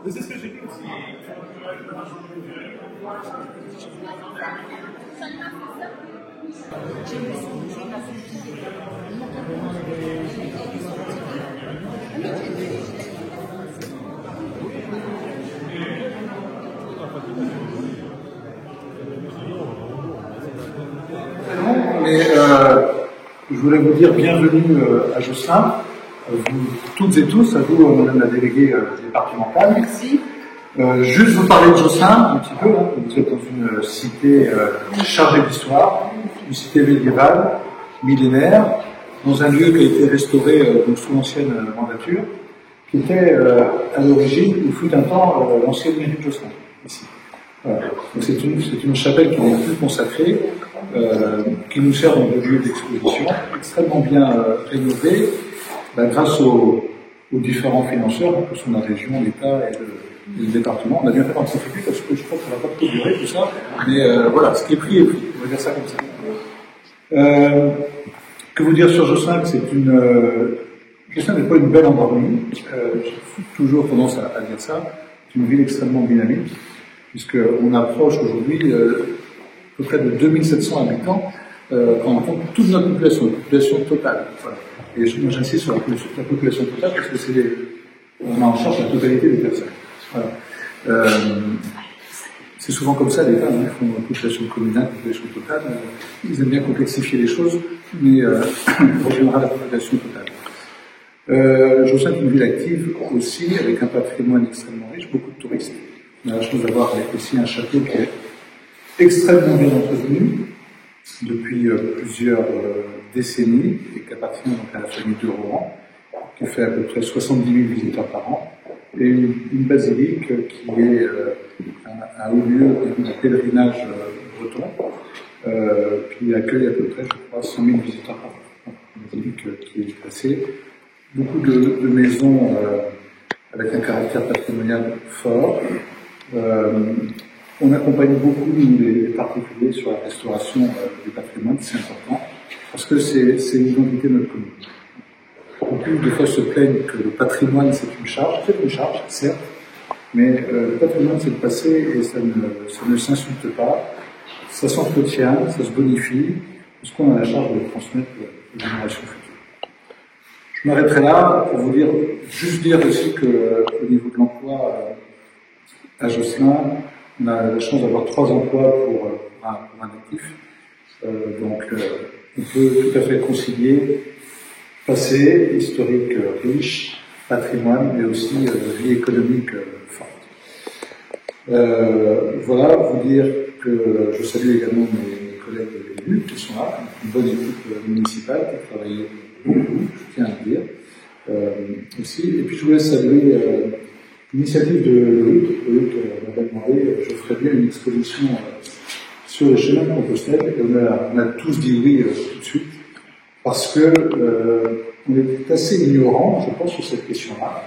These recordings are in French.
Mais c'est ce que j'ai dit aussi. Mais je voulais vous dire bienvenue à Josselin, vous toutes et tous, à vous, Madame la déléguée départementale. Merci. Juste vous parler de Josselin un petit peu. Hein. Vous êtes dans une cité chargée d'histoire, une cité médiévale, millénaire, dans un lieu qui a été restauré donc sous l'ancienne mandature, qui était à l'origine, il fut un temps, l'ancienne mairie de Josselin, ici. Voilà. Donc c'est une chapelle qui n'est plus consacrée, qui nous sert de lieu d'exposition, extrêmement bien rénovée, grâce aux différents financeurs, que sont la région, l'État et le département. On a bien fait d'anticiper parce que je crois que ça ne va pas trop durer tout ça, mais voilà, ce qui est pris est pris, on va dire ça comme ça. Que vous dire sur Josselin, Josselin n'est pas une belle endormie, j'ai toujours tendance à dire ça, c'est une ville extrêmement dynamique, puisqu'on approche aujourd'hui à peu près de 2700 habitants quand on compte toute notre population, la population totale. Voilà. Et moi j'insiste sur la population totale parce que on a en charge la totalité des personnes. Voilà. C'est souvent comme ça, les gens ils font la population communale, la population totale, ils aiment bien complexifier les choses, mais on reviendra à la population totale. Josselin est une ville active aussi, avec un patrimoine extrêmement riche, beaucoup de touristes. On a la chance d'avoir aussi un château qui est extrêmement bien entretenu depuis plusieurs décennies et qui appartient donc à la famille de Rohan, qui fait à peu près 70 000 visiteurs par an, et une basilique qui est un haut lieu de pèlerinage breton, qui accueille à peu près, je crois, 100 000 visiteurs par an. Une basilique qui est placée. Beaucoup de maisons avec un caractère patrimonial fort. On accompagne beaucoup les particuliers sur la restauration du patrimoine, c'est important, parce que c'est l'identité de notre commune. Beaucoup des fois se plaignent que le patrimoine c'est une charge, certes, mais le patrimoine c'est le passé et ça ne s'insulte pas, ça s'entretient, ça se bonifie, parce qu'on a la charge de le transmettre aux générations futures. Je m'arrêterai là pour vous dire, juste dire aussi qu'au niveau de l'emploi à Josselin, on a la chance d'avoir 3 emplois pour un actif. Donc, on peut tout à fait concilier passé, historique riche, patrimoine, mais aussi vie économique forte. Voilà, vous dire que je salue également mes collègues élus qui sont là, une bonne équipe municipale qui a travaillé beaucoup, je tiens à le dire, aussi. Et puis je voulais saluer l'initiative de Loïc m'avait demandé, je ferais bien une exposition sur les chemins de Compostelle, et on a tous dit oui tout de suite, parce que on est assez ignorant, je pense, sur cette question-là,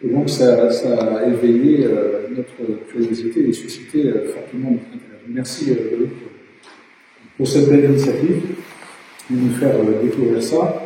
et donc ça a éveillé notre curiosité et suscité fortement notre intérêt. Merci Loïc pour cette belle initiative, de nous faire découvrir ça.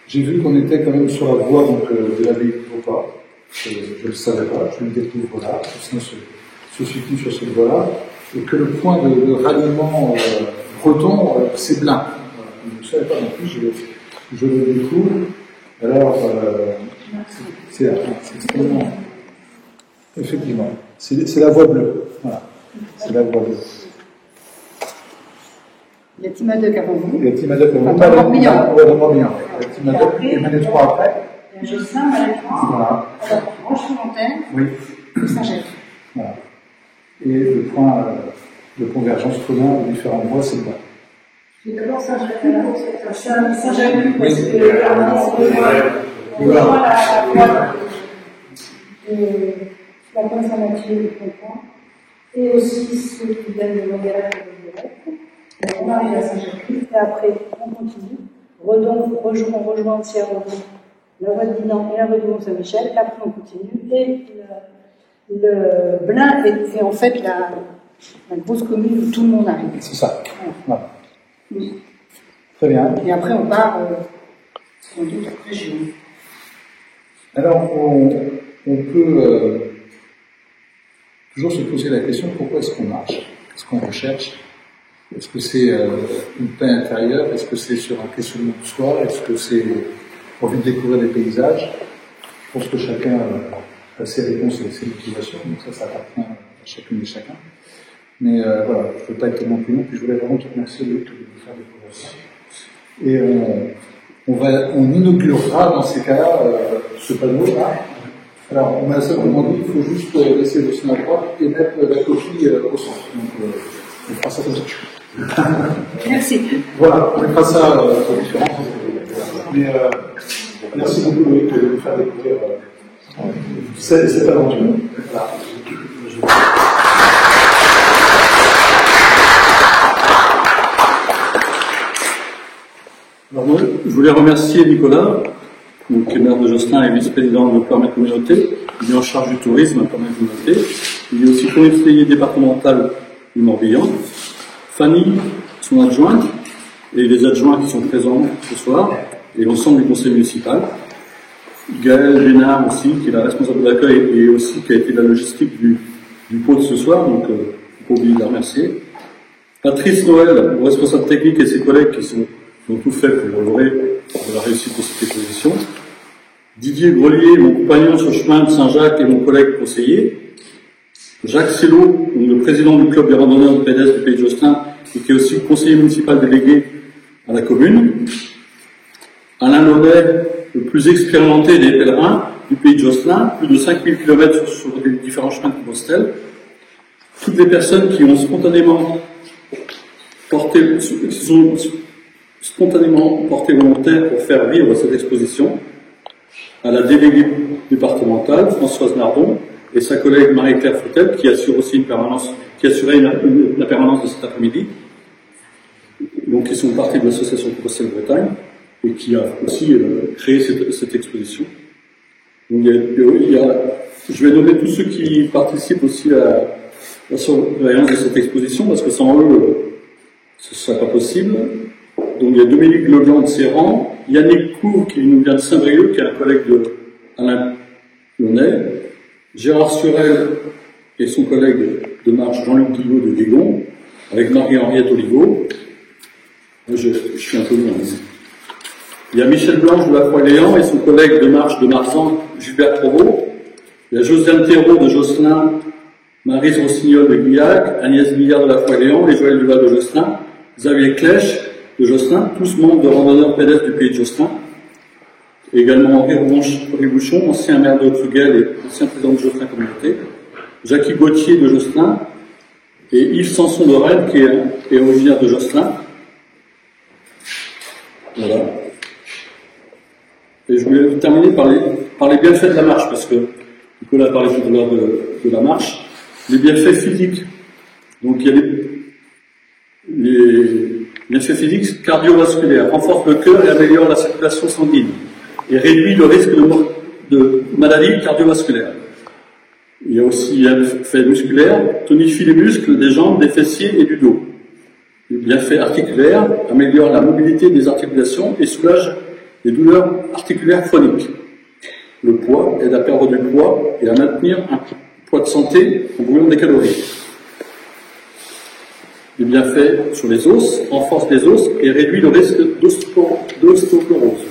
J'ai vu qu'on était quand même sur la voie donc, de l'abbaye de Beauport. Je ne le savais pas, je le découvre là, Josselin se situe sur cette voie-là, et que le point de ralliement breton, c'est Blain. Je ne le savais pas non plus, je le découvre. Alors, c'est extrêmement. Effectivement, c'est la voie bleue. Voilà, c'est la voie bleue. Il y a Timadoc avant vous. Il y a Timadoc avant vous. Morbihan. Oui, Morbihan. Il y a Timadoc et Mané-3 après. Il y a Josselin, Malétroit, voilà. Roche-Fontaine, oui. et Saint-Jacques. Voilà. Et le point de convergence commun aux différents voies, c'est quoi? C'est d'abord Saint-Jacques, Saint-Jacques, parce que on voilà. voit la voie la pointe Saint-Mathieu du Pont-Point, et aussi ceux qui viennent de Montréal et de Québec. On arrive à Saint-Jacques, et après, on continue. Redon, on rejoint aussi à Redon la voie de Dinan et la voie du Mont-Saint-Michel, et après on continue, et le Blain est en fait la grosse commune où tout le monde arrive. C'est ça. Voilà. Très bien. Et après on part dans d'autres régions? Alors, on peut toujours se poser la question, pourquoi est-ce qu'on marche? Qu'est-ce qu'on recherche? Est-ce que c'est une paix intérieure? Est-ce que c'est sur un questionnement de soi? Est-ce que c'est envie de découvrir des paysages? Je pense que chacun a ses réponses et ses motivations, donc ça appartient à chacune et chacun. Mais voilà, je ne veux pas être tellement plus long, puis je voulais vraiment te remercier de faire découvrir ça. Et on inaugurera dans ces cas-là ce panneau-là. Alors, on m'a simplement dit qu'il faut juste laisser le dessin à droite et mettre la copie au centre. Donc, on fera ça comme ça. Merci. Voilà, on fera ça aux différents. Mais merci beaucoup Loïc de nous faire découvrir cette aventure. Voilà. Alors moi, je voulais remercier Nicolas, qui est maire de Josselin et vice-président de Permet Communauté. Il est en charge du tourisme à Permet Communauté. Il est aussi conseiller départemental du Morbihan. Fanny, son adjointe, et les adjoints qui sont présents ce soir, et l'ensemble du conseil municipal. Gaël Génard aussi, qui est la responsable d'accueil et aussi qui a été la logistique du pot de ce soir, donc il ne faut pas oublier de la remercier. Patrice Noël, le responsable technique et ses collègues qui ont tout fait pour l'honorer de la réussite de cette exposition. Didier Grelier, mon compagnon sur le chemin de Saint-Jacques et mon collègue conseiller. Jacques Sello, le président du club des randonneurs de pédestres du Pays de Josselin et qui est aussi conseiller municipal délégué à la commune. Alain Launay, le plus expérimenté des pèlerins du Pays de Josselin, plus de 5000 km sur les différents chemins de Compostelle. Toutes les personnes qui ont spontanément porté volontaire pour faire vivre cette exposition, à la déléguée départementale, Françoise Nardon, et sa collègue Marie-Claire Foutel, qui assure aussi la permanence de cet après-midi. Donc, ils sont partie de l'association Compostelle Bretagne, et qui a aussi créé cette exposition. Donc, je vais nommer tous ceux qui participent aussi à la surveillance de cette exposition, parce que sans eux, ce ne serait pas possible. Donc il y a Dominique Leblanc de Serran, Yannick Couvre qui nous vient de Saint-Brieuc, qui est un collègue de Alain Launay, Gérard Surel et son collègue de marche Jean-Luc Guillot de Guégon, avec Marie-Henriette Oliveau. Je suis un peu loin. Il y a Michel Blanche de la Croix-Léant et son collègue de marche de Marzan, Gilbert Provost. Il y a Josiane Thérault de Josselin, Maryse Rossignol de Guillac, Agnès Billard de la Croix-Léant et Joël Duval de Josselin, Xavier Clèche de Josselin, tous membres de randonneurs pédestres du Pays de Josselin. Et également Henri Bouchon, ancien maire de Truguel et ancien président de Josselin Communauté. Jackie Gauthier de Josselin et Yves Sanson de Rennes qui est originaire de Josselin. Voilà. Et je voulais terminer par les bienfaits de la marche, parce que Nicolas a parlé tout à l'heure de la marche. Les bienfaits physiques. Donc il y a les bienfaits physiques cardiovasculaires, renforce le cœur et améliore la circulation sanguine et réduit le risque de maladies cardiovasculaires. Il y a aussi un bienfait musculaire, tonifie les muscles des jambes, des fessiers et du dos. Les bienfaits articulaires améliorent la mobilité des articulations et soulagent les douleurs articulaires chroniques. Le poids aide à perdre du poids et à maintenir un poids de santé en brûlant des calories. Les bienfaits sur les os renforcent les os et réduit le risque d'ostéoporose.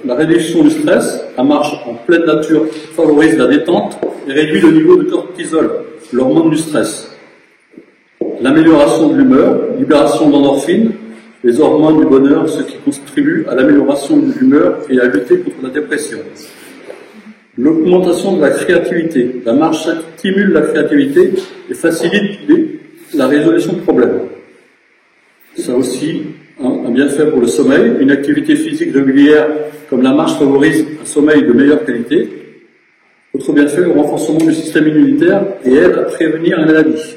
La réduction du stress, la marche en pleine nature favorise la détente et réduit le niveau de cortisol, l'hormone du stress. L'amélioration de l'humeur, libération d'endorphines, les hormones du bonheur, ce qui contribue à l'amélioration de l'humeur et à lutter contre la dépression. L'augmentation de la créativité. La marche stimule la créativité et facilite la résolution de problèmes. Ça aussi, un bienfait pour le sommeil. Une activité physique régulière comme la marche favorise un sommeil de meilleure qualité. Autre bienfait, le renforcement du système immunitaire et aide à prévenir la maladie.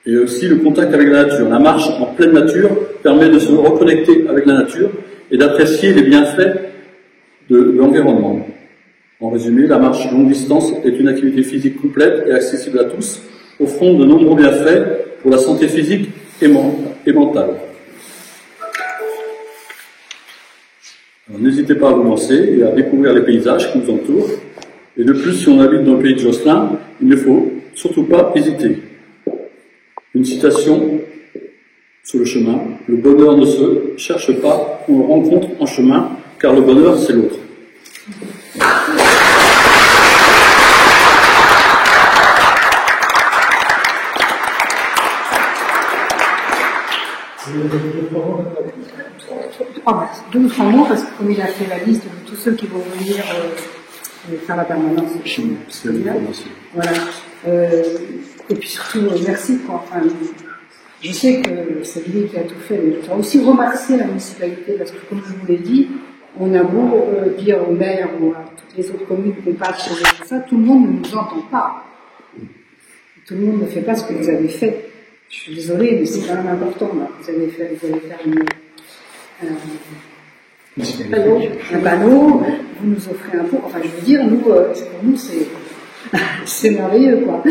Et aussi le contact avec la nature. La marche en pleine nature permet de se reconnecter avec la nature et d'apprécier les bienfaits de l'environnement. En résumé, la marche longue distance est une activité physique complète et accessible à tous, offrant de nombreux bienfaits pour la santé physique et mentale. n'hésitez pas à vous lancer et à découvrir les paysages qui nous entourent. Et de plus, si on habite dans le pays de Josselin, il ne faut surtout pas hésiter. Une citation sur le chemin: le bonheur ne se cherche pas, on le rencontre en chemin, car le bonheur, c'est l'autre. Deux ou trois mots, parce que comme il a fait la liste de tous ceux qui vont venir faire la permanence. Voilà. Et puis surtout, merci. Enfin, je sais que c'est lui qui a tout fait, mais je dois aussi remercier la municipalité, parce que comme je vous l'ai dit, on a beau dire au maire ou à toutes les autres communes qu'on passe sur ça, tout le monde ne nous entend pas. Tout le monde ne fait pas ce que vous avez fait. Je suis désolée, mais c'est quand même important. Là. Vous allez faire un panneau, vous nous offrez un pot. Enfin, je veux dire, nous, pour nous, c'est merveilleux, quoi.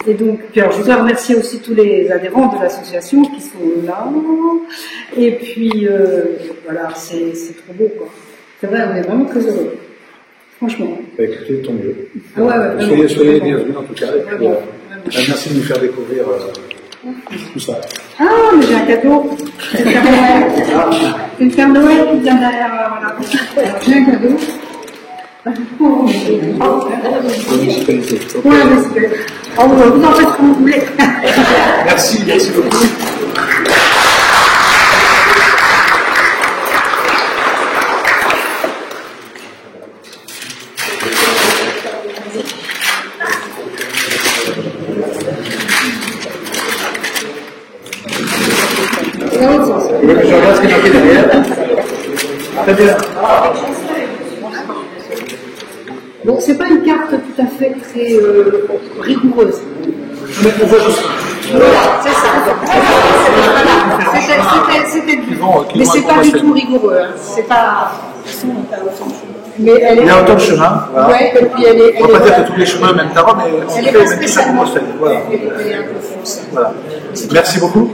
Et donc, puis alors, je voudrais remercier aussi tous les adhérents de l'association qui sont là. Et puis, voilà, c'est trop beau, quoi. C'est vrai, on est vraiment très heureux. Franchement. Bah, écoutez, tant mieux. Ah ouais, soyez les bienvenus, en tout cas. Et puis, merci de nous faire découvrir tout ça. Ah, mais j'ai un cadeau. C'est le Père Noël. C'est le Père Noël qui vient derrière. Voilà. Alors, j'ai un cadeau. Pour la municipalité. Oh, vous en faites ce que vous voulez. Merci beaucoup. Je regarde ce qui est marqué derrière. Très bien. Bon, c'est pas une carte tout à fait très rigoureuse. Voilà, c'est ça. C'était mais c'est pas du tout rigoureux. Hein. C'est pas. Mais elle est. Il y a autant de chemins. Voilà. Ouais, et puis elle est. On va pas dire que tous les chemins mènent à Rome, mais on elle est fait pas tout ça pour spécialement. Bruxelles. Voilà. Elle est un peu fausse. Voilà. Merci beaucoup.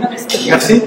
Merci.